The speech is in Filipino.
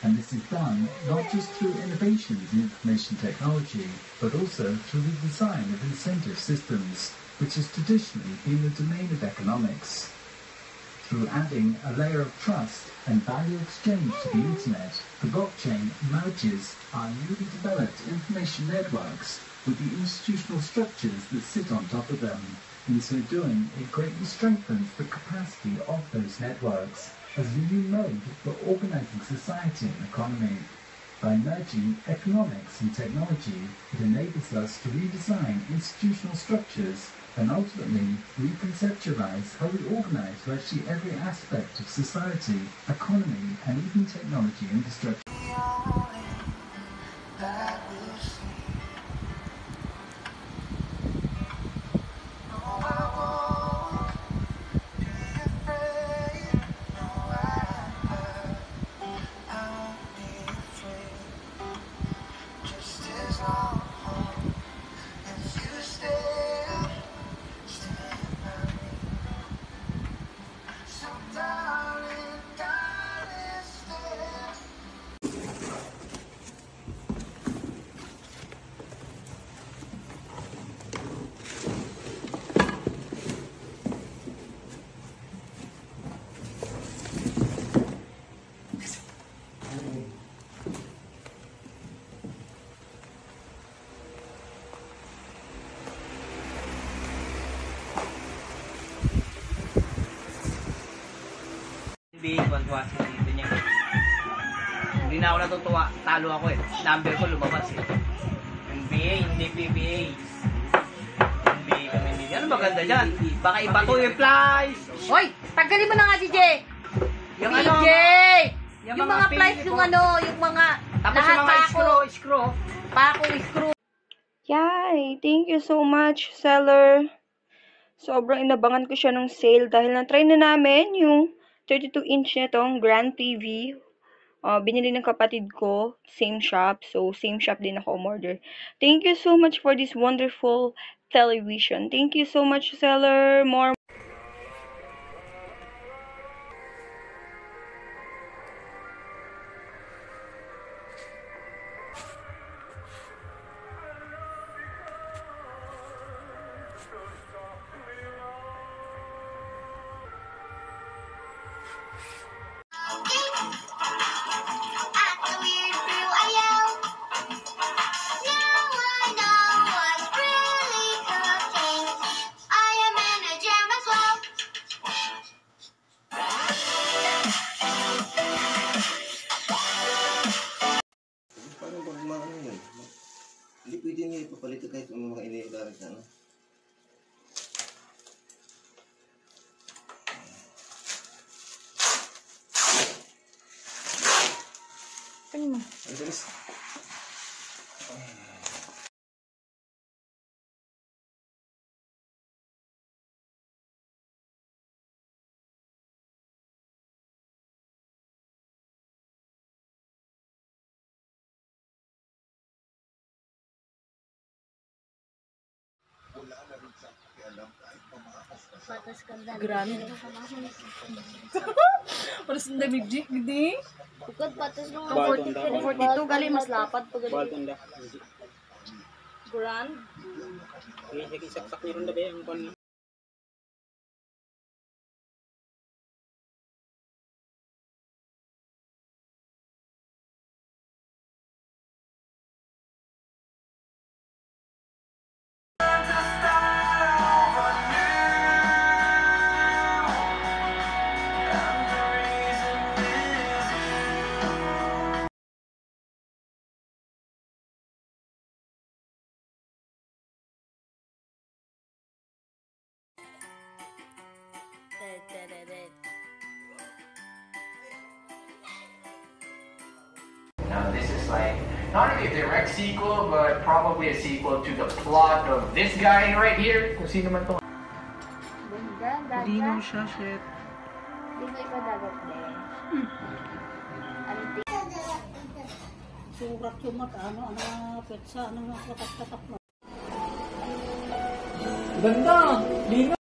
And this is done not just through innovations in information technology, but also through the design of incentive systems, which has traditionally been the domain of economics. Through adding a layer of trust and value exchange to the internet, the blockchain merges our newly developed information networks with the institutional structures that sit on top of them. In so doing, it greatly strengthens the capacity of those networks as a new mode for organizing society and economy. By merging economics and technology, it enables us to redesign institutional structures and ultimately reconceptualize how we organize virtually every aspect of society, economy, and even technology infrastructure. Kwantuwa si dito niya. Hindi na ako natutuwa. Talo ako eh. Number ko lumabas eh. NBA, hindi PBA. NBA kami hindi. Ano maganda dyan? Baka iba to yung flies. Hoy! Tanggalin mo na nga si Jay! Yung si ano? Jay! Yung mga mga flies, yung ano, yung mga... Tapos yung mga screw. Pakong screw. Yay! Thank you so much, seller. Sobrang inabangan ko siya ng sale dahil na-try na namin yung 32-inch nitong Grand TV. Binili ng kapatid ko, same shop. So, same shop din ako umorder. Thank you so much for this wonderful television. Thank you so much, seller. More. Hindi pwede niya ipapalit kahit ang mga iniilalag na, no? Ano mo? Ang dalis. Grabe. Paras ang damig di, gini. Bukod patas nung 42 gali mas lapad pa gali. Grand. Sige, saksak niyo rin na ba yung pan. Now this is like, not really a direct sequel, but probably a sequel to the plot of this guy right here. Kung sino man to. Dino siya, shit. Di mo ikadagat din. Surat yung mata, ano petsa, ano katak-katak mo. Ganda! Lino!